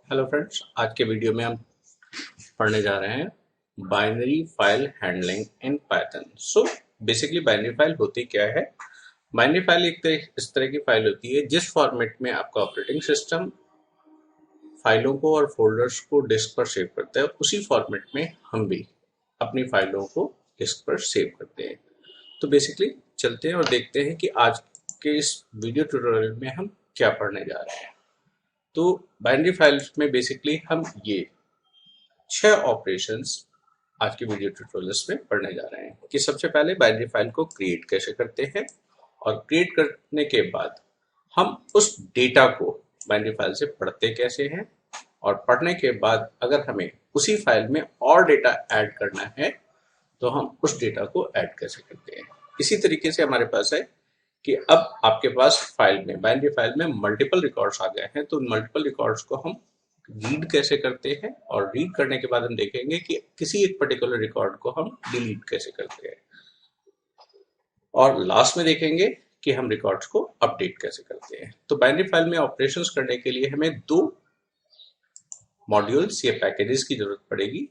Hello friends, आज के video में हम पढ़ने जा रहे हैं binary file handling in Python. So basically binary file होती क्या है। बाइनरी फाइल इस तरह की फाइल होती है जिस फॉर्मेट में आपका ऑपरेटिंग सिस्टम फाइलों को और फोल्डर्स को डिस्क पर सेव करता है, उसी फॉर्मेट में हम भी अपनी फाइलों को डिस्क पर सेव करते हैं। तो बेसिकली चलते हैं और देखते हैं कि आज के इस वीडियो ट्यूटोरियल में हम क्या पढ़ने जा रहे हैं। तो बाइनरी फाइल्स में बेसिकली हम ये 6 ऑपरेशंस आज के वीडियो ट्यूटोरियल्स में पढ़ने जा रहे हैं कि सबसे पहले बाइनरी फाइल को क्रिएट कैसे करते हैं, और क्रिएट करने के बाद हम उस डेटा को बाइनरी फाइल से पढ़ते कैसे हैं, और पढ़ने के बाद अगर हमें उसी फाइल में और डेटा ऐड करना है तो हम उस डेटा को ऐड कैसे करते हैं। इसी तरीके से हमारे पास है कि अब आपके पास फाइल में बाइनरी फाइल में मल्टीपल रिकॉर्ड्स आ गए हैं, तो उन मल्टीपल रिकॉर्ड्स को हम रीड कैसे करते हैं, और रीड करने के बाद हम देखेंगे कि किसी एक पर्टिकुलर रिकॉर्ड को हम डिलीट कैसे करते हैं, और लास्ट में देखेंगे कि हम रिकॉर्ड्स को अपडेट कैसे करते हैं। तो बाइनरी फाइल में ऑपरेशंस करने के लिए हमें दो मॉड्यूल्स या पैकेजेस की जरूरत पड़ेगी।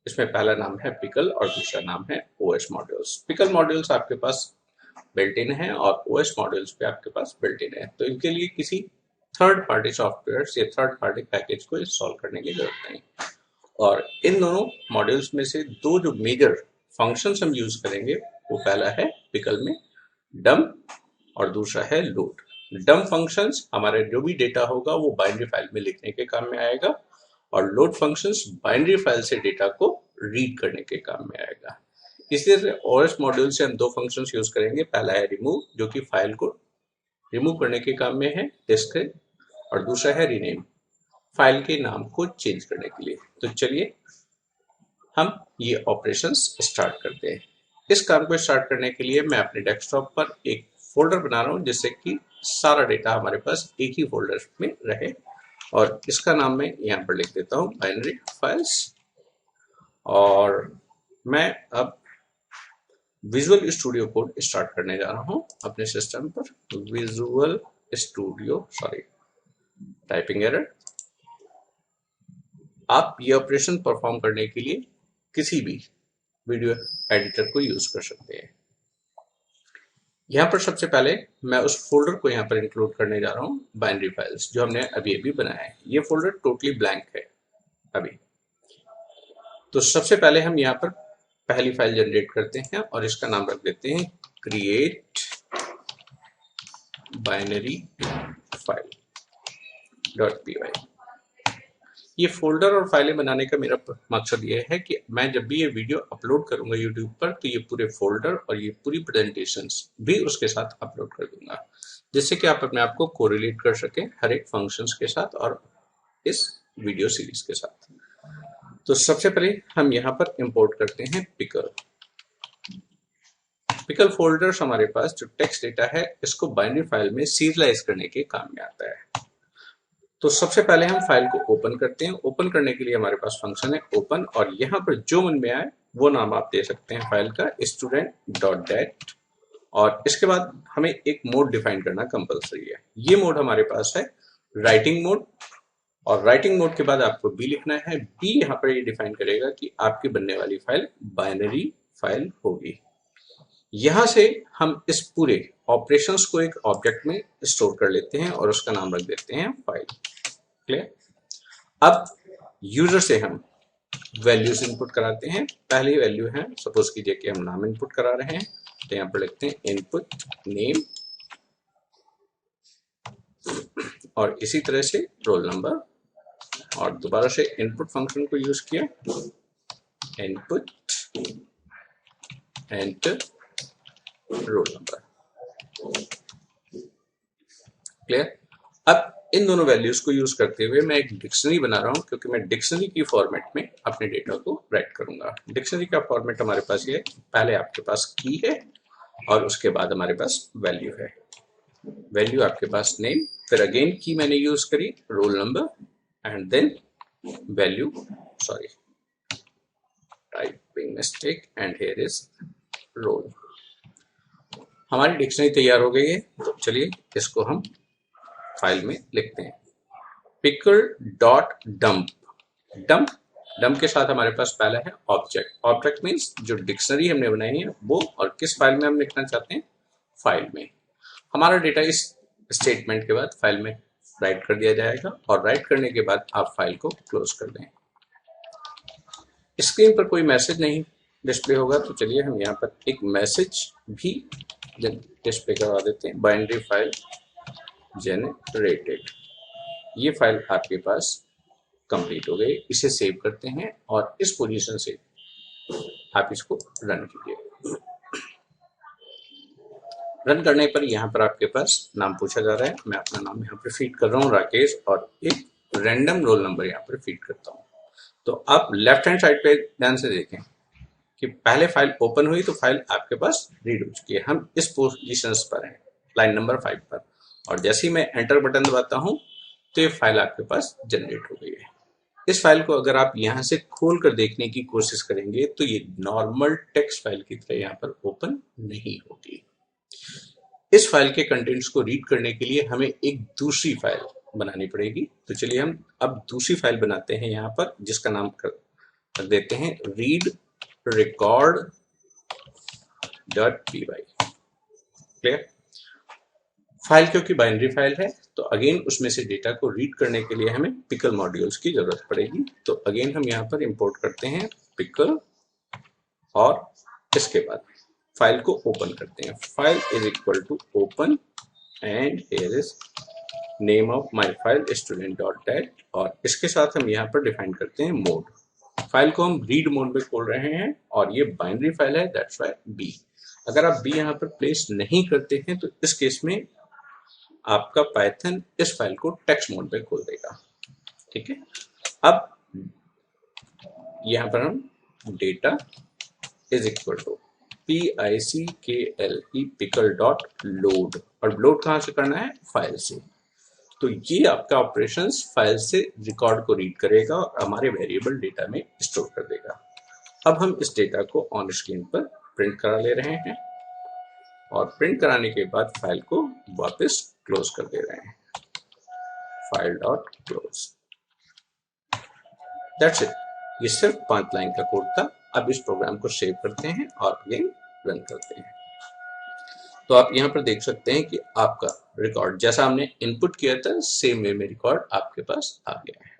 इसमें पहला नाम है पिकल और दूसरा नाम है ओएस मॉड्यूल्स। पिकल मॉड्यूल्स आपके पास बिल्ट इन है और ओएस मॉड्यूल्स पे आपके पास बिल्ट इन है, तो इनके लिए किसी थर्ड पार्टी सॉफ्टवेयर या थर्ड पार्टी पैकेज को इंस्टॉल करने की जरूरत नहीं। और इन दोनों मॉड्यूल्स में से दो जो मेजर फंक्शंस हम यूज करेंगे, वो पहला है पिकल में डंप और दूसरा है लोड। डंप फंक्शंस हमारे जो भी डेटा होगा वो बाइनरी फाइल में लिखने के काम में आएगा, और लोड फंक्शंस बाइनरी फाइल से डेटा को रीड करने के काम में आएगा। इसलिए ओएस मॉड्यूल से हम दो फंक्शंस यूज करेंगे। पहला है रिमूव, जो कि फाइल को रिमूव करने के काम में है डिस्क से, और दूसरा है रीनेम, फाइल के नाम को चेंज करने के लिए। तो चलिए हम ये ऑपरेशंस स्टार्ट करते हैं। इस काम को स्टार्ट करने के लिए मैं अपने डेस्कटॉप पर एक फोल्डर बना रहा हूँ जिससे कि सारा डेटा हमारे पास एक ही फोल्डर में रहे, और इसका नाम मैं यहाँ पर लिख देता हूँ बाइनरी फाइल्स। और मैं अब विजुअल स्टूडियो कोड स्टार्ट करने जा रहा हूँ अपने सिस्टम पर। Visual studio, sorry typing error. आप ये ऑपरेशन परफॉर्म करने के लिए किसी भी वीडियो एडिटर को यूज कर सकते हैं। यहाँ पर सबसे पहले मैं उस फोल्डर को यहाँ पर इंक्लूड करने जा रहा हूँ बाइनरी फाइल्स, जो हमने अभी अभी बनाया है। ये फोल्डर टोटली ब्लैंक है अभी। तो सबसे पहले हम यहाँ पर पहली फाइल जनरेट करते हैं और इसका नाम रख देते हैं क्रिएट बाइनरी फाइल .py। ये फोल्डर और फाइलें बनाने का मेरा मकसद ये है कि मैं जब भी ये वीडियो अपलोड करूंगा यूट्यूब पर, तो ये पूरे फोल्डर और ये पूरी प्रेजेंटेशंस भी उसके साथ अपलोड कर दूंगा, जिससे कि आप अपने आप को कोरिलेट कर सकें हर एक फंक्शंस के साथ और इस वीडियो सीरीज के साथ। तो सबसे पहले हम यहाँ पर इंपोर्ट करते हैं पिकल। पिकल फोल्डर्स हमारे पास जो टेक्स्ट डेटा है, इसको बाइनरी फाइल में सीरियलाइज करने के काम में आता है। तो सबसे पहले हम फाइल को ओपन करते हैं। ओपन करने के लिए हमारे पास फंक्शन है ओपन, और यहाँ पर जो मन में आए वो नाम आप दे सकते हैं फाइल का, student.dat। और इसके बाद हमें एक मोड डिफाइन करना कंपलसरी है। ये मोड हमारे पास है राइटिंग मोड, और राइटिंग मोड के बाद आपको बी लिखना है। बी यहाँ पर ये डिफाइन करेगा कि आपकी बनने वाली फाइल बाइनरी फाइल होगी। यहां से हम इस पूरे ऑपरेशंस को एक ऑब्जेक्ट में स्टोर कर लेते हैं और उसका नाम रख देते हैं फाइल। क्लियर। अब यूजर से हम वैल्यूज इनपुट कराते हैं। पहली वैल्यू है, सपोज कीजिए कि हम नाम इनपुट करा रहे हैं, तो यहाँ पर लिखते हैं इनपुट नेम, और इसी तरह से रोल नंबर, और दोबारा से इनपुट फंक्शन को यूज किया, input enter roll number. Clear. अब इन दोनों वैल्यूज को यूज करते हुए मैं एक डिक्शनरी बना रहा हूं, क्योंकि मैं डिक्शनरी की फॉर्मेट में अपने डेटा को राइट करूंगा। डिक्शनरी का फॉर्मेट हमारे पास ये है, पहले आपके पास की है और उसके बाद हमारे पास वैल्यू है। वैल्यू आपके पास नेम, फिर अगेन की मैंने यूज करी roll number, and then value, sorry typing mistake, and here is roll. हमारी डिक्शनरी तैयार हो गई है। तो चलिए इसको हम फाइल में लिखते हैं। Pickle dot dump. Dump dump के साथ हमारे पास पहला है ऑब्जेक्ट। ऑब्जेक्ट मीन्स जो डिक्शनरी हमने बनाई है वो, और किस फाइल में हम लिखना चाहते हैं, फाइल में। हमारा डेटा इस स्टेटमेंट के बाद फाइल में राइट कर दिया जाएगा, और राइट करने के बाद आप फाइल को क्लोज कर दें। स्क्रीन पर कोई मैसेज नहीं डिस्प्ले होगा, तो चलिए हम यहाँ पर एक मैसेज भी डिस्प्ले करवा देते हैं। बाइनरी फाइल जनरेटेड, ये फाइल आपके पास कंप्लीट हो गई। इसे सेव करते हैं और इस पोजीशन से आप इसको रन कीजिए। रन करने पर यहाँ पर आपके पास नाम पूछा जा रहा है। मैं अपना नाम यहाँ पर फीड कर रहा हूँ राकेश, और एक रैंडम रोल नंबर यहाँ पर फीड करता हूँ। तो आप लेफ्ट हैंड साइड पे ध्यान से देखें कि पहले फाइल ओपन हुई तो फाइल आपके पास रीड हो चुकी है। हम इस पोजीशन पर हैं, लाइन नंबर 5 पर, और जैसे ही मैं एंटर बटन दबाता हूँ तो ये फाइल आपके पास जनरेट हो गई है। इस फाइल को अगर आप यहाँ से खोल कर देखने की कोशिश करेंगे तो ये नॉर्मल टेक्स्ट फाइल की तरह यहाँ पर ओपन नहीं होगी। इस फाइल के कंटेंट्स को रीड करने के लिए हमें एक दूसरी फाइल बनानी पड़ेगी। तो चलिए हम अब दूसरी फाइल बनाते हैं यहाँ पर, जिसका नाम कर देते हैं read record dot p y. Clear? File क्योंकि बाइनरी फाइल है तो अगेन उसमें से डेटा को रीड करने के लिए हमें पिकल मॉड्यूल्स की जरूरत पड़ेगी। तो अगेन हम यहाँ पर इंपोर्ट करते हैं पिकल, और इसके बाद फाइल को ओपन करते हैं। File is equal to open, and here is name of my file student dot dat, और इसके साथ हम यहाँ पर डिफाइन करते हैं मोड। फाइल को हम रीड मोड में खोल रहे हैं, और ये बाइनरी फाइल है, दैट्स व्हाई बी। अगर आप बी यहाँ पर प्लेस नहीं करते हैं तो इस केस में आपका पाइथन इस फाइल को टेक्स्ट मोड में खोल देगा। ठीक है, अब यहाँ पर हम data is equal to PICKLE pickle dot load, और लोड कहाँ से करना है, फाइल से। तो ये आपका ऑपरेशंस फाइल से रिकॉर्ड को रीड करेगा और हमारे वेरिएबल डेटा में स्टोर कर देगा। अब हम इस डेटा को ऑन स्क्रीन पर प्रिंट करा ले रहे हैं, और प्रिंट कराने के बाद फाइल को वापस क्लोज कर दे रहे हैं, file dot close. That's it. ये सिर्फ 5 लाइन का कोड था। अब इस प्रोग्राम को सेव करते हैं और अगेन रन करते हैं। तो आप यहाँ पर देख सकते हैं कि आपका रिकॉर्ड जैसा हमने इनपुट किया था सेम वे में रिकॉर्ड आपके पास आ गया है।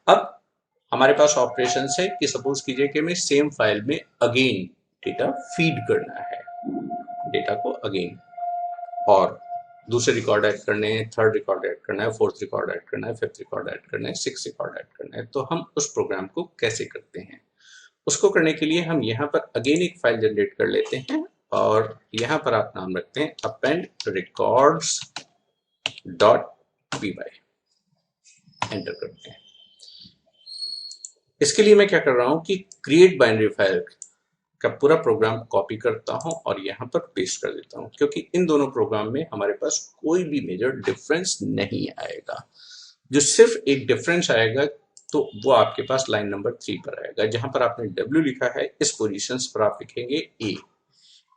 अब हमारे पास ऑपरेशन है कि सपोज कीजिए कि मैं सेम फाइल में अगेन डेटा फीड करना है, डेटा को अगेन, और दूसरे रिकॉर्ड ऐड करने हैं, थर्ड रिकॉर्ड ऐड करना है, फोर्थ रिकॉर्ड ऐड करना है, फिफ्थ रिकॉर्ड ऐड करना है, सिक्स रिकॉर्ड ऐड करना है। तो हम उस प्रोग्राम को कैसे करते हैं, उसको करने के लिए हम यहाँ पर अगेन एक फाइल जनरेट कर लेते हैं, और यहाँ पर आप नाम रखते हैं append records dot p y, enter करते हैं। इसके लिए मैं क्या कर रहा हूं कि क्रिएट बाइनरी फाइल का पूरा प्रोग्राम कॉपी करता हूं और यहाँ पर पेस्ट कर देता हूं, क्योंकि इन दोनों प्रोग्राम में हमारे पास कोई भी मेजर डिफरेंस नहीं आएगा। जो सिर्फ एक डिफरेंस आएगा तो वो आपके पास लाइन नंबर 3 पर आएगा, जहां पर आपने W लिखा है, इस पोजीशन पर आप लिखेंगे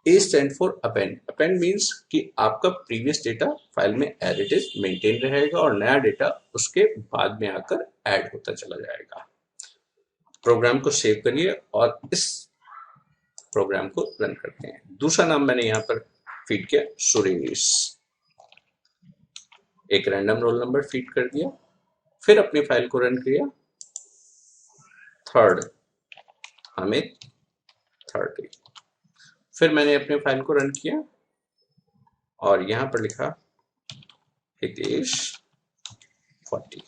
A stand for append. Append means कि आपका प्रीवियस डेटा फाइल में एज इट इज मेंटेन रहेगा और नया डेटा उसके बाद में आकर ऐड होता चला जाएगा। प्रोग्राम को सेव करिए और इस प्रोग्राम को रन करते हैं। दूसरा नाम मैंने यहाँ पर फीड किया सुरेश, एक रैंडम रोल नंबर फीड कर दिया, फिर अपनी फाइल को रन किया, थर्ड अमित 30, फिर मैंने अपने फाइल को रन किया और यहाँ पर लिखा हितेश 40।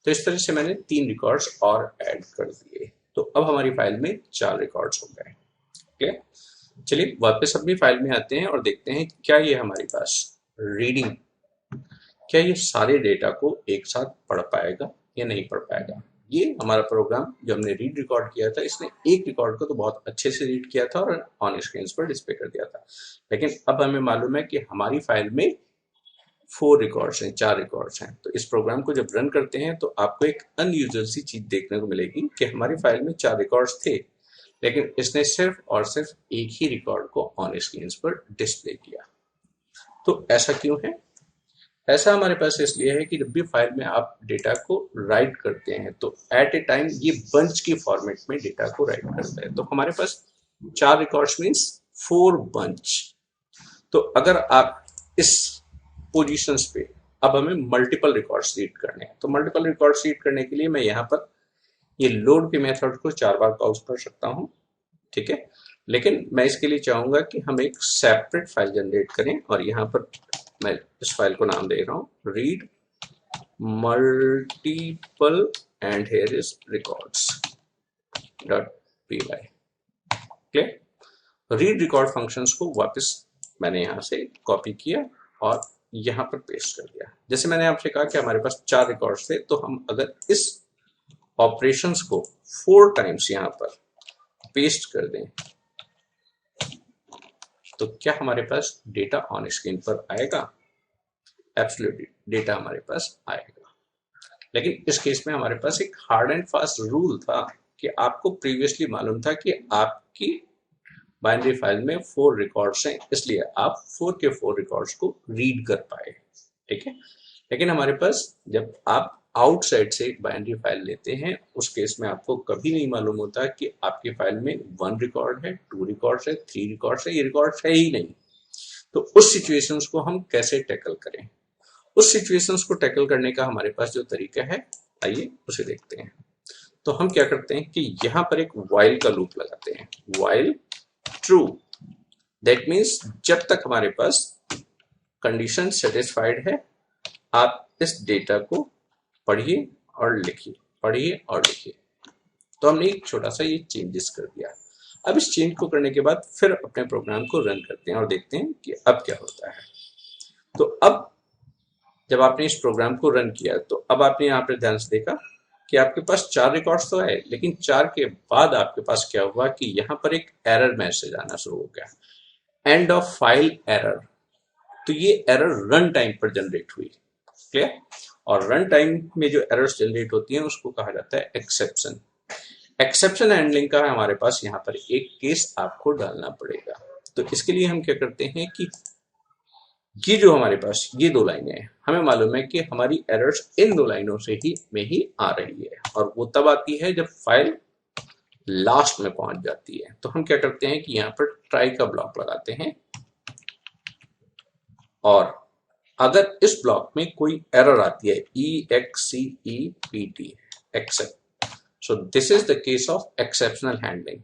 तो इस तरह से मैंने 3 रिकॉर्ड्स और ऐड कर दिए। तो अब हमारी फाइल में 4 रिकॉर्ड्स हो गए। ठीक, चलिए वापस अपनी फाइल में आते हैं और देखते हैं क्या ये हमारे पास रीडिंग, क्या ये सारे डेटा को एक साथ पढ़ पाएगा या नहीं पढ़ पाएगा। ये हमारा प्रोग्राम जो हमने रीड रिकॉर्ड किया था, इसने एक रिकॉर्ड को तो बहुत अच्छे से रीड किया था और ऑन स्क्रीन पर डिस्प्ले कर दिया था, लेकिन अब हमें मालूम है कि हमारी फाइल में 4 रिकॉर्ड्स हैं, 4 रिकॉर्ड्स हैं। तो इस प्रोग्राम को जब रन करते हैं तो आपको एक अनयूजुअल सी चीज देखने को मिलेगी कि हमारी फाइल में 4 रिकॉर्ड्स थे, लेकिन इसने सिर्फ और सिर्फ एक ही रिकॉर्ड को ऑन स्क्रीन पर डिस्प्ले किया। तो ऐसा क्यों है? ऐसा हमारे पास इसलिए है कि जब भी फाइल में आप डेटा को राइट करते हैं तो एट ए टाइम ये बंच की फॉर्मेट में डेटा को राइट करता है। तो हमारे पास 4 रिकॉर्ड्स मीन्स 4 बंच। तो अगर आप इस पोजीशंस पे अब हमें मल्टीपल रिकॉर्ड्स रीड करने हैं, तो मल्टीपल रिकॉर्ड्स रीड करने के लिए मैं यहाँ पर ये लोड के मेथड को 4 बार कॉल कर सकता हूँ, ठीक है। लेकिन मैं इसके लिए चाहूंगा कि हम एक सेपरेट फाइल जनरेट करें और यहाँ पर मैं इस फाइल को नाम दे रहा हूँ read multiple and here is records dot p y. Clear. Read record functions को वापस मैंने यहाँ से कॉपी किया और यहाँ पर पेस्ट कर दिया। जैसे मैंने आपसे कहा कि हमारे पास 4 रिकॉर्ड्स थे, तो हम अगर इस ऑपरेशंस को 4 टाइम्स यहाँ पर पेस्ट कर दें तो क्या हमारे पास डेटा ऑन स्क्रीन पर आएगा? एब्सोल्युटली डेटा हमारे पास आएगा। लेकिन इस केस में हमारे पास एक हार्ड एंड फास्ट रूल था कि आपको प्रीवियसली मालूम था कि आपकी बाइनरी फाइल में 4 रिकॉर्ड्स हैं, इसलिए आप 4 के 4 रिकॉर्ड्स को रीड कर पाए, ठीक है। लेकिन हमारे पास जब आप आउटसाइड से एक बाइनरी फाइल लेते हैं, उस केस में आपको कभी नहीं मालूम होता कि आपकी फाइल में 1 रिकॉर्ड है, 2 रिकॉर्ड्स है, 3 रिकॉर्ड्स है, ये रिकॉर्ड्स है ही नहीं। तो उस सिचुएशंस को हम कैसे टैकल करें? उस सिचुएशंस को टैकल करने का हमारे पास जो तरीका है, आइए उसे देखते हैं। तो हम क्या करते हैं कि यहाँ पर एक while का लूप लगाते हैं, while true, दैट मीन्स जब तक हमारे पास कंडीशन सेटिस्फाइड है आप इस डेटा को पढ़िए और लिखिए, पढ़िए और लिखिए। तो हमने एक छोटा सा ये चेंजेस कर दिया। अब इस चेंज को करने के बाद फिर अपने प्रोग्राम को रन करते हैं और देखते हैं कि अब क्या होता है। तो अब जब आपने इस प्रोग्राम को रन किया तो अब आपने यहाँ पर ध्यान से देखा कि आपके पास 4 रिकॉर्ड्स तो है, लेकिन 4 के बाद आपके पास क्या हुआ कि यहाँ पर एक एरर मैसेज आना शुरू हो गया, एंड ऑफ फाइल एरर। तो ये एरर रन टाइम पर जनरेट हुई, क्लियर। और रन टाइम में जो एरर्स जनरेट होती हैं उसको कहा जाता है एक्सेप्शन। एक्सेप्शन हैंडलिंग का हमारे पास यहाँ पर एक केस आपको डालना पड़ेगा। तो इसके लिए हम क्या करते हैं कि ये जो हमारे पास ये 2 लाइनें हैं, हमें मालूम है कि हमारी एरर्स इन 2 लाइनों से ही आ रही है और वो तब आती है जब फाइल लास्ट में पहुंच जाती है। तो हम क्या करते हैं कि यहाँ पर ट्राई का ब्लॉक लगाते हैं और अगर इस ब्लॉक में कोई एरर आती है EXCEPT except, so this is the case of exceptional handling.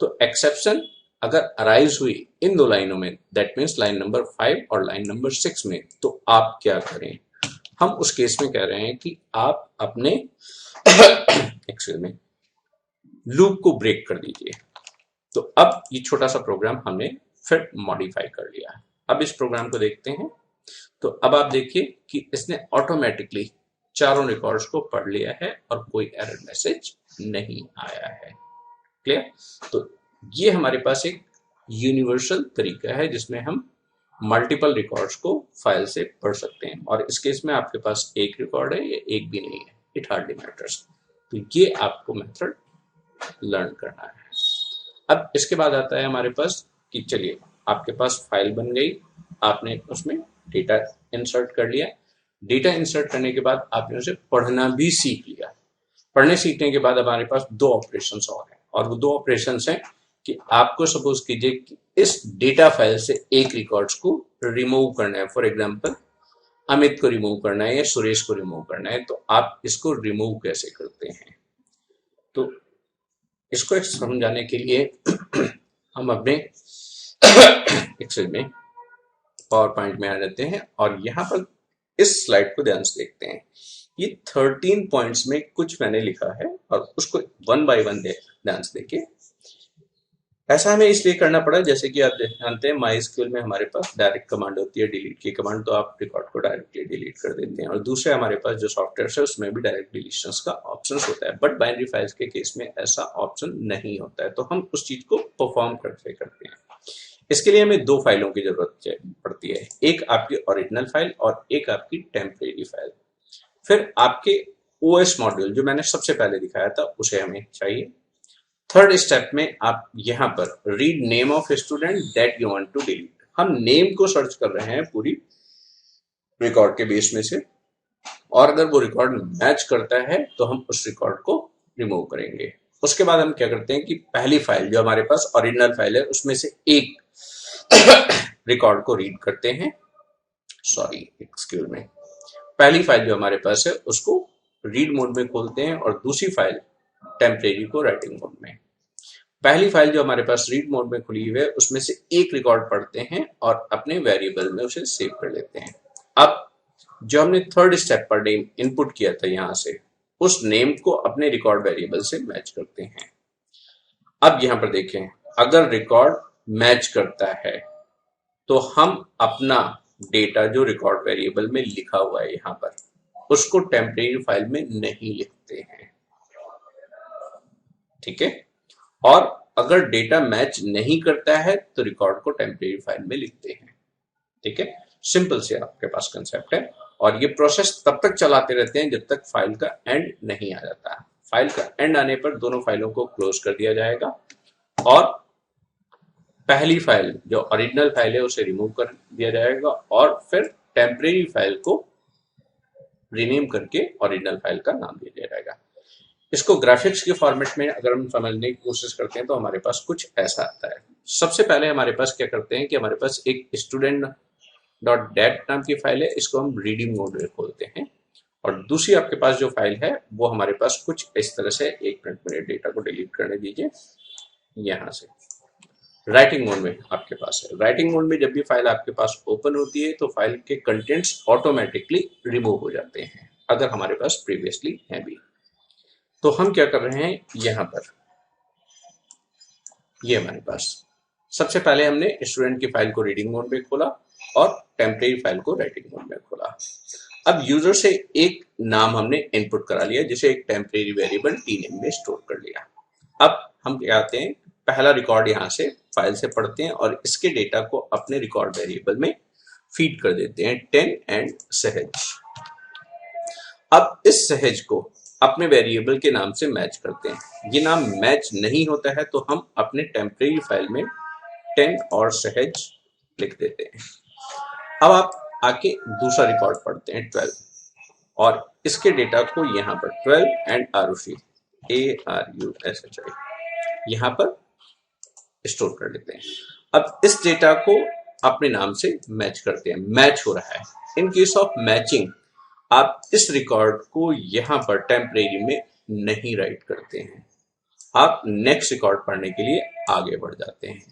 तो एक्सेप्शन अगर अराइज हुई इन 2 लाइनों में, दैट मीन्स लाइन नंबर 5 और लाइन नंबर 6 में, तो आप क्या करें? हम उस केस में कह रहे हैं कि आप अपने एक्सेल में लूप को ब्रेक कर दीजिए। तो अब ये छोटा सा प्रोग्राम हमने फिर मॉडिफाई कर लिया। अब इस प्रोग्राम को देखते हैं। तो अब आप देखिए कि इसने ऑटोमेटिकली 4 रिकॉर्ड्स को पढ़ लिया है और कोई एरर मैसेज नहीं आया है, क्लियर। तो ये हमारे पास एक यूनिवर्सल तरीका है जिसमें हम मल्टीपल रिकॉर्ड्स को फाइल से पढ़ सकते हैं। और इस केस में आपके पास एक रिकॉर्ड है या एक भी नहीं है, इट हार्डली मैटर्स। तो ये आपको मेथड लर्न करना है। अब इसके बाद आता है हमारे पास कि चलिए आपके पास फाइल बन गई, आपने उसमें डेटा इंसर्ट कर लिया। डेटा इंसर्ट करने के बाद आपने उसे पढ़ना भी सीख लिया। पढ़ने सीखने के बाद हमारे पास 2 ऑपरेशंस और हैं, और वो 2 ऑपरेशंस हैं कि आपको सपोज कीजिए कि इस डेटा फाइल से एक रिकॉर्ड्स को रिमूव करना है। फॉर एग्जांपल अमित को रिमूव करना है या सुरेश को रिमूव करना है, तो आप इसको रिमूव कैसे करते हैं? तो इसको एक समझाने के लिए हम अपने एक्सेल में पावर पॉइंट में आ जाते हैं और यहाँ पर इस स्लाइड को ध्यान से देखते हैं। ये 13 पॉइंट्स में कुछ मैंने लिखा है और उसको 1 बाय 1 ध्यान से देखिए। ऐसा हमें इसलिए करना पड़ा, जैसे कि आप जानते हैं MySQL में हमारे पास डायरेक्ट कमांड होती है, डिलीट की कमांड, तो आप रिकॉर्ड को डायरेक्टली डिलीट कर देते हैं। और दूसरे हमारे पास जो सॉफ्टवेयर है उसमें भी डायरेक्ट डिलीशन का ऑप्शन होता है, बट बाइनरी फाइल्स के केस में ऐसा ऑप्शन नहीं होता है। तो हम उस चीज को परफॉर्म करते हैं। इसके लिए हमें 2 फाइलों की जरूरत पड़ती है, एक आपकी ओरिजिनल फाइल और एक आपकी टेम्परेरी फाइल। फिर आपके OS मॉड्यूल जो मैंने सबसे पहले दिखाया था उसे हमें चाहिए। थर्ड स्टेप में आप यहाँ पर read name of student that you want to delete, हम नेम को सर्च कर रहे हैं पूरी रिकॉर्ड के बेस में से, और अगर वो रिकॉर्ड मैच करता है तो हम उस रिकॉर्ड को रिमूव करेंगे। उसके बाद हम क्या करते हैं कि पहली फाइल जो हमारे पास ओरिजिनल फाइल है उसमें से एक रिकॉर्ड को रीड करते हैं, सॉरी एक्सक्यूज में, पहली फाइल जो हमारे पास है उसको रीड मोड में खोलते हैं और दूसरी फाइल टेम्परेरी को राइटिंग मोड में। पहली फाइल जो हमारे पास रीड मोड में खुली हुई है उसमें से एक रिकॉर्ड पढ़ते हैं और अपने वेरिएबल में उसे सेव कर लेते हैं। अब जो हमने थर्ड स्टेप पर नेम इनपुट किया था यहां से, उस नेम को अपने रिकॉर्ड वेरिएबल से मैच करते हैं। अब यहां पर देखें, अगर रिकॉर्ड मैच करता है तो हम अपना डेटा जो रिकॉर्ड वेरिएबल में लिखा हुआ है यहां पर, उसको टेम्परेरी फाइल में नहीं लिखते हैं, ठीक है। और अगर डेटा मैच नहीं करता है तो रिकॉर्ड को टेम्परेरी फाइल में लिखते हैं, ठीक है। सिंपल से आपके पास कंसेप्ट है, और ये प्रोसेस तब तक चलाते रहते हैं जब तक फाइल का एंड नहीं आ जाता। फाइल का एंड आने पर दोनों फाइलों को क्लोज कर दिया जाएगा और पहली फाइल जो ओरिजिनल फाइल है उसे रिमूव कर दिया जाएगा और फिर टेम्परेरी फाइल को रीनेम करके ओरिजिनल फाइल का नाम दिया जाएगा। इसको ग्राफिक्स के फॉर्मेट में अगर हम समझने की कोशिश करते हैं तो हमारे पास कुछ ऐसा आता है। सबसे पहले हमारे पास क्या करते हैं कि हमारे पास एक स्टूडेंट डॉट डेट नाम की फाइल है, इसको हम रीडिंग मोड में खोलते हैं, और दूसरी आपके पास जो फाइल है वो हमारे पास कुछ इस तरह से, एक मिनट मेरे डेटा को डिलीट करने दीजिए, यहां से राइटिंग मोड में आपके पास है। राइटिंग मोड में जब भी फाइल आपके पास ओपन होती है तो फाइल के कंटेंट्स ऑटोमेटिकली रिमूव हो जाते हैं अगर हमारे पास प्रीवियसली है भी। तो हम क्या कर रहे हैं यहां पर, ये हमारे पास सबसे पहले हमने स्टूडेंट की फाइल को रीडिंग मोड में खोला और टेम्परेरी फाइल को राइटिंग मोड में खोला। अब यूजर से एक नाम हमने इनपुट करा लिया जिसे एक टेम्परेरी वेरिएबल tname में स्टोर कर लिया। अब हम क्या करते हैं, पहला रिकॉर्ड यहां से फाइल से पढ़ते हैं और इसके डेटा को अपने रिकॉर्ड वेरिएबल में फीड कर देते हैं 10 एंड सहज। अब इस सहज को अपने वेरिएबल के नाम से मैच करते हैं। ये नाम मैच नहीं होता है तो हम अपने टेम्परेरी फाइल में 10 और सहज लिख देते हैं। अब आप आके दूसरा रिकॉर्ड पढ़ते हैं 12 और इसके डेटा को यहाँ पर 12 एंड आरुषि ARUSHI यहाँ पर स्टोर कर लेते हैं। अब इस डेटा को अपने नाम से मैच करते हैं, मैच हो रहा है। इन केस ऑफ मैचिंग आप इस रिकॉर्ड को यहाँ पर टेम्परेरी में नहीं राइट करते हैं, आप नेक्स्ट रिकॉर्ड पढ़ने के लिए आगे बढ़ जाते हैं।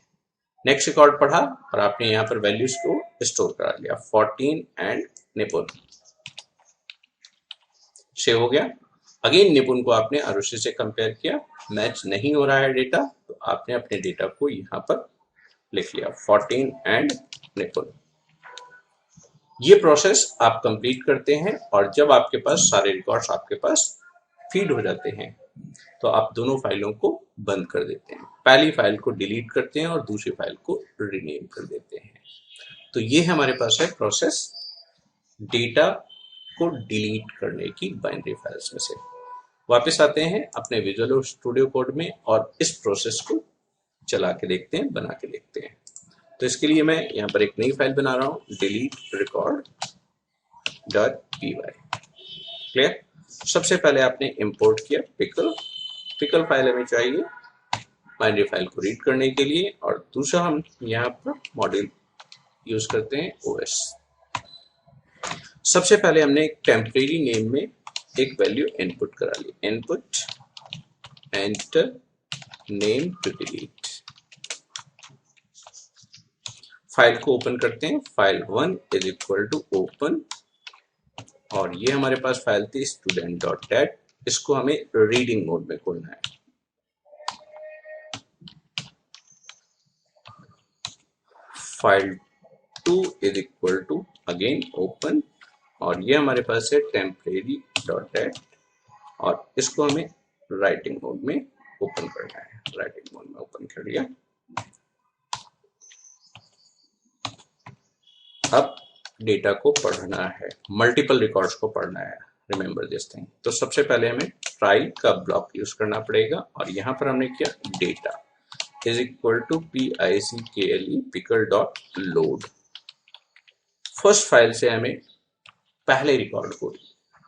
नेक्स्ट रिकॉर्ड पढ़ा और आपने यहाँ पर वैल्यूज को स्टोर करा लिया, 14 एंड निपुण सेव हो गया। अगेन निपुण को आपने आरुषि से कंपेयर किया, मैच नहीं हो रहा है डेटा, तो आपने अपने डेटा को यहाँ पर लिख लिया 14 एंड निपुण। ये प्रोसेस आप कंप्लीट करते हैं और जब आपके पास सारे रिकॉर्ड्स आपके पास फीड हो जाते हैं तो आप दोनों फाइलों को बंद कर देते हैं। पहली फाइल को डिलीट करते हैं और दूसरी फाइल को रीनेम कर देते हैं। तो ये हमारे पास है प्रोसेस डेटा को डिलीट करने की बाइनरी फाइल्स में से। वापस आते हैं अपने विजुअल स्टूडियो कोड में और इस प्रोसेस को चला के देखते हैं, बना के देखते हैं। तो इसके लिए मैं यहाँ पर एक नई फाइल बना रहा हूँ, delete record dot py। Clear. सबसे पहले आपने इंपोर्ट किया पिकल फाइल हमें चाहिए बाइनरी फाइल को रीड करने के लिए, और दूसरा हम यहाँ पर मॉड्यूल यूज करते हैं OS। सबसे पहले हमने एक टेम्परेरी नेम में एक वैल्यू इनपुट करा ली, input enter name to delete. File को ओपन करते हैं, file 1 is equal to open, और ये हमारे पास फाइल थी स्टूडेंट डॉट डेट, इसको हमें रीडिंग मोड में खोलना है। File 2 is equal to again open, और ये हमारे पास है टेम्परेरी डॉट डेट, और इसको हमें राइटिंग मोड में ओपन करना है। राइटिंग मोड में ओपन कर लिया। अब डेटा को पढ़ना है, मल्टीपल रिकॉर्ड्स को पढ़ना है, रिमेंबर दिस थिंग। तो सबसे पहले हमें ट्राई का ब्लॉक यूज करना पड़ेगा, और यहां पर हमने किया data is equal to pickle pickle dot load. First file से हमें पहले रिकॉर्ड को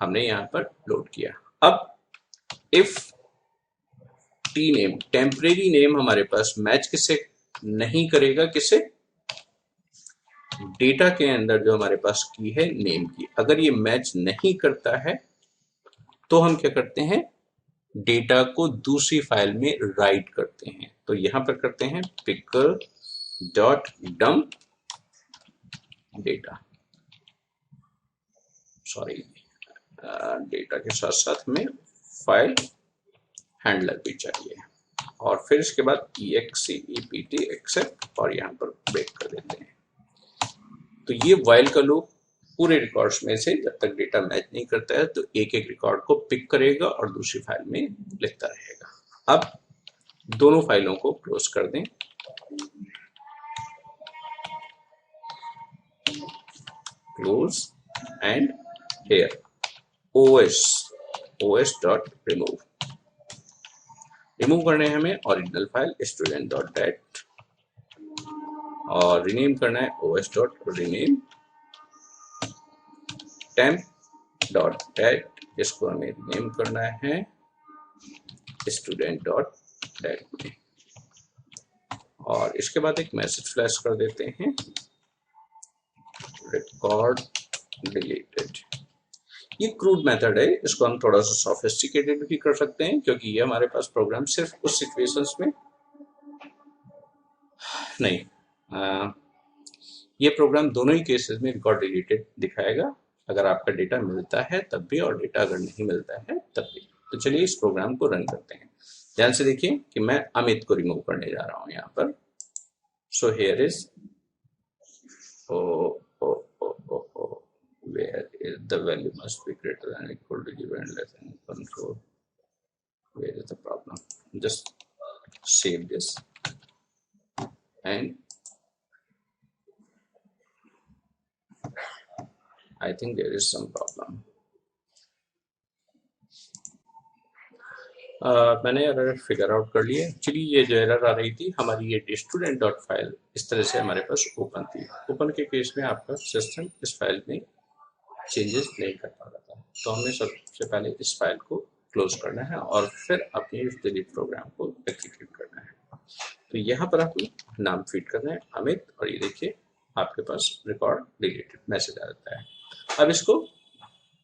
हमने यहाँ पर लोड किया। अब if T name, temporary name हमारे पास मैच किससे नहीं करेगा, किससे, डेटा के अंदर जो हमारे पास की है नेम की, अगर ये मैच नहीं करता है तो हम क्या करते हैं, डेटा को दूसरी फाइल में राइट करते हैं। तो यहां पर करते हैं pickle dot dump data, sorry data के साथ साथ हमें फाइल हैंडलर भी चाहिए, और फिर इसके बाद except एक्सेप्ट, और यहाँ पर ब्रेक कर देते हैं। तो ये व्हाइल का लूप पूरे रिकॉर्ड्स में से जब तक डेटा मैच नहीं करता है तो एक एक रिकॉर्ड को पिक करेगा और दूसरी फाइल में लिखता रहेगा। अब दोनों फाइलों को क्लोज कर दें, close, and here os dot remove करने हैं हमें ओरिजिनल फाइल student.dat, और रीनेम करना है os.rename temp.dat, इसको हमें रीनेम करना है student.dat में, और इसके बाद एक मैसेज फ्लैश कर देते हैं रिकॉर्ड डिलीटेड। ये क्रूड मेथड है, इसको हम थोड़ा सा सोफिस्टिकेटेड भी कर सकते हैं, क्योंकि ये हमारे पास प्रोग्राम सिर्फ उस सिचुएशंस में नहीं, ये प्रोग्राम दोनों ही केसेस में रिकॉर्ड डिलीटेड दिखाएगा, अगर आपका डेटा मिलता है तब भी और डेटा अगर नहीं मिलता है तब भी। तो चलिए इस प्रोग्राम को रन करते हैं। ध्यान से देखिए कि मैं अमित को रिमूव करने जा रहा हूं यहाँ पर। So here is where is the value must be greater than equal to 0 and less than control. Where is the problem? Just save this and I think there is some problem. मैंने error figure out कर लिए। Actually ये जो error आ रही थी हमारी, ये student dot file इस तरह से हमारे पास ओपन थी। ओपन के केस में आपका सिस्टम इस फाइल में चेंजेस नहीं कर पा रहा था, तो हमें सबसे पहले इस फाइल को क्लोज करना है और फिर अपने इस डिलीट प्रोग्राम को एग्जीक्यूट करना है। तो यहाँ पर आपको नाम फीड करना है अमित, और ये देखिए आपके पास रिकॉर्ड डिलीटेड मैसेज आ जाता है। अब इसको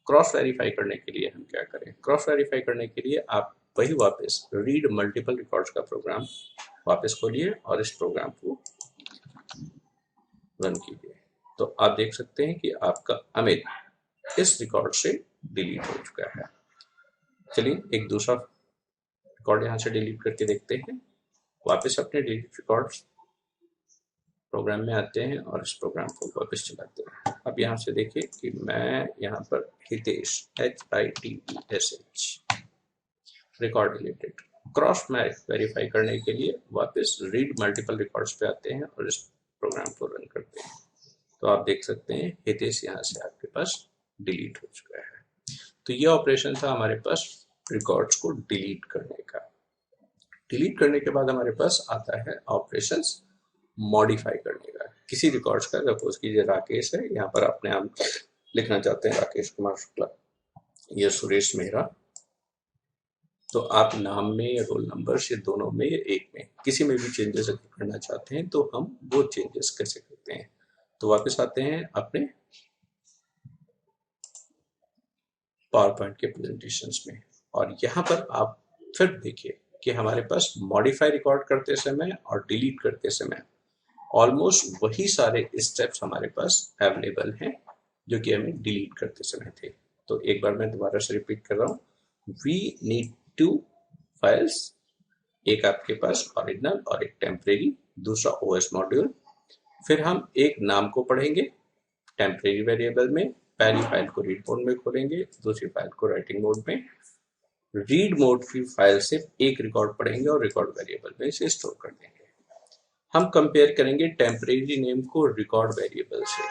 क्रॉस वेरीफाई करने के लिए हम क्या करें, क्रॉस वेरीफाई करने के लिए आप वही वापस रीड मल्टीपल रिकॉर्ड्स का प्रोग्राम वापस खोलिए और इस प्रोग्राम को रन कीजिए। तो आप देख सकते हैं कि आपका अमित इस रिकॉर्ड से डिलीट हो चुका है। चलिए एक दूसरा रिकॉर्ड यहाँ से डिलीट करके देखते हैं। वापस अपने डिलीट रिकॉर्ड्स प्रोग्राम में आते हैं और इस प्रोग्राम को वापस चलाते हैं। अब यहाँ से देखिए कि मैं यहाँ पर Hitesh HITESH record deleted, cross verify करने के लिए वापस रीड मल्टीपल रिकॉर्ड्स पे आते हैं और इस प्रोग्राम को रन करते हैं। तो आप देख सकते हैं हितेश यहाँ से आपके पास डिलीट हो चुका है। तो ये ऑपरेशन था हमारे पास रिकॉर्ड्स को डिलीट करने का। डिलीट करने के बाद हमारे पास आता है ऑपरेशंस मॉडिफाई करने का। किसी रिकॉर्ड्स का, सपोज कीजिए राकेश है, यहाँ पर अपने आप लिखना चाहते हैं राकेश कुमार शुक्ला, ये सुरेश मेहरा, तो आप नाम में या रोल नंबर से दोनों में या एक में किसी में भी चेंजेस अगर करना चाहते हैं तो हम वो चेंजेस कैसे करते हैं। तो वापस आते हैं अपने पावर पॉइंट के प्रेजेंटेशंस में, और यहाँ पर आप फिर देखिए कि हमारे पास मॉडिफाई रिकॉर्ड करते समय और डिलीट करते समय ऑलमोस्ट वही सारे स्टेप्स हमारे पास अवेलेबल हैं जो कि हमें डिलीट करते समय थे। तो एक बार मैं दोबारा से रिपीट कर रहा हूँ, वी नीड 2 फाइल्स, एक आपके पास ओरिजिनल और एक टेम्परेरी, दूसरा ओएस मॉड्यूल। फिर हम एक नाम को पढ़ेंगे टेम्परेरी वेरिएबल में, पहली फाइल को रीड मोड में खोलेंगे, दूसरी फाइल को राइटिंग मोड में। रीड मोड की फाइल से एक रिकॉर्ड पढ़ेंगे और रिकॉर्ड वेरिएबल में इसे स्टोर कर देंगे। हम कंपेयर करेंगे टेम्परेरी नेम को रिकॉर्ड वेरिएबल से।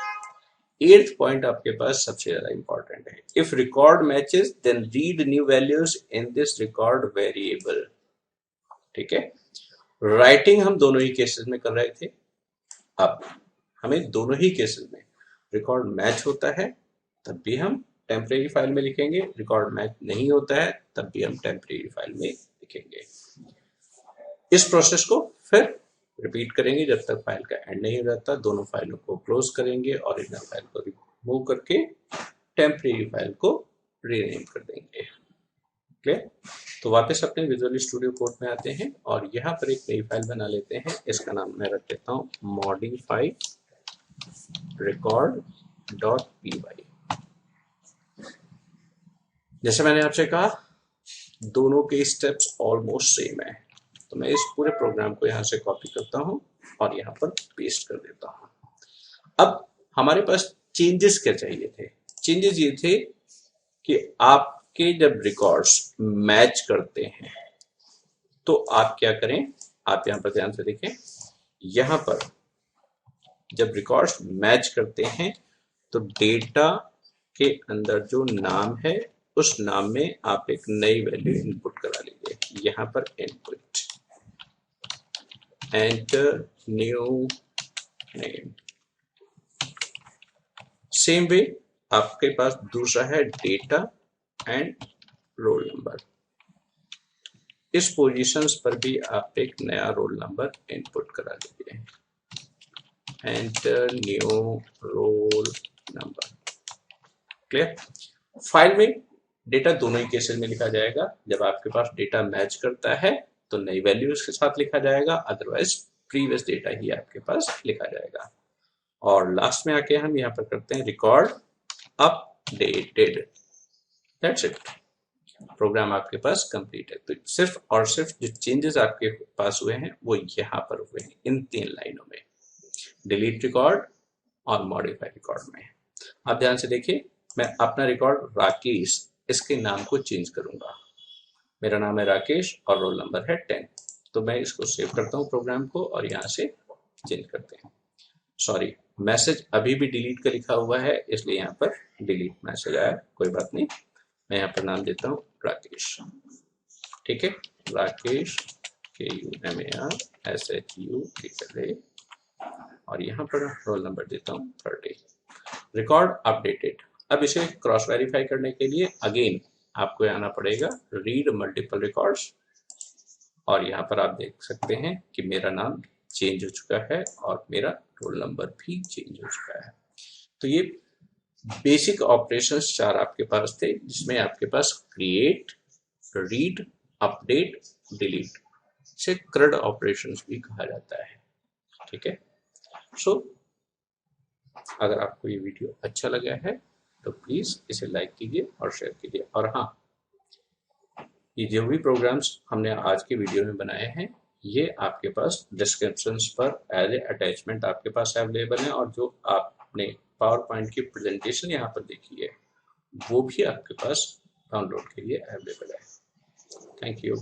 8th पॉइंट आपके पास सबसे ज्यादा इंपॉर्टेंट है, if record matches then read new values in this record variable. ठीक है, राइटिंग हम दोनों ही केसेस में कर रहे थे, अब हमें दोनों ही केसेस में रिकॉर्ड मैच होता है तब भी हम टेम्परेरी फाइल में लिखेंगे, रिकॉर्ड मैच नहीं होता है तब भी हम टेम्परेरी फाइल में लिखेंगे। इस प्रोसेस को फिर रिपीट करेंगे जब तक फाइल का एंड नहीं हो जाता। दोनों फाइलों को क्लोज करेंगे, ओरिजिनल फाइल को रिमूव करके टेम्परेरी फाइल को रीनेम कर देंगे। क्लियर? तो वापस अपने विजुअल स्टूडियो कोड में आते हैं और यहाँ पर एक नई फाइल बना लेते हैं। इसका नाम मैं रख देता हूँ modify record.py। जैसे मैंने आपसे कहा दोनों के स्टेप्स ऑलमोस्ट सेम है, तो मैं इस पूरे प्रोग्राम को यहाँ से कॉपी करता हूँ और यहाँ पर पेस्ट कर देता हूँ। अब हमारे पास चेंजेस क्या चाहिए थे? चेंजेस ये थे कि आपके जब रिकॉर्ड्स मैच करते हैं तो आप क्या करें, आप यहाँ पर ध्यान से देखें, यहाँ पर जब रिकॉर्ड्स मैच करते हैं तो डेटा के अंदर जो नाम है उस नाम में आप एक नई वैल्यू इनपुट करा लीजिए। यहाँ पर input enter new name. Same way आपके पास दूसरा है डेटा एंड रोल नंबर। इस पोजीशंस पर भी आप एक नया रोल नंबर इनपुट करा लीजिए। Enter new roll number. Clear? File में डेटा दोनों ही केसेस में लिखा जाएगा। जब आपके पास डेटा मैच करता है तो नई वैल्यू उसके साथ लिखा जाएगा, अदरवाइज प्रीवियस डेटा ही आपके पास लिखा जाएगा। और लास्ट में आके हम यहाँ पर करते हैं record updated. That's it, program आपके पास कंप्लीट है। तो सिर्फ और सिर्फ जो चेंजेस आपके पास हुए हैं वो यहाँ पर हुए हैं, इन 3 लाइनों में, डिलीट रिकॉर्ड और मॉडिफाई रिकॉर्ड में। आप ध्यान से देखिए, मैं अपना रिकॉर्ड राकेश, इसके नाम को चेंज करूंगा। मेरा नाम है राकेश और रोल नंबर है 10। तो मैं इसको सेव करता हूँ प्रोग्राम को और यहाँ से चेंज करते हैं। सॉरी, मैसेज अभी भी डिलीट का लिखा हुआ है इसलिए यहाँ पर डिलीट मैसेज आया, कोई बात नहीं। मैं यहाँ पर नाम देता हूँ राकेश। ठीक है, राकेश KUMARSHU और यहाँ पर रोल नंबर देता हूँ 30। Record updated. अब इसे क्रॉस वेरीफाई करने के लिए अगेन आपको आना पड़ेगा रीड मल्टीपल रिकॉर्ड्स और यहाँ पर आप देख सकते हैं कि मेरा नाम चेंज हो चुका है और मेरा रोल नंबर भी चेंज हो चुका है। तो ये बेसिक ऑपरेशंस 4 आपके पास थे, जिसमें आपके पास क्रिएट, रीड, अपडेट, डिलीट, इसे CRUD ऑपरेशंस भी कहा जाता है। ठीक है, सो अगर आपको ये वीडियो अच्छा लगा है तो प्लीज इसे लाइक कीजिए और शेयर कीजिए। और हाँ, ये जो भी प्रोग्राम्स हमने आज के वीडियो में बनाए हैं ये आपके पास डिस्क्रिप्शंस पर एज ए अटैचमेंट आपके पास अवेलेबल है, और जो आपने पावर पॉइंट की प्रेजेंटेशन यहाँ पर देखी है वो भी आपके पास डाउनलोड के लिए अवेलेबल है। Thank you.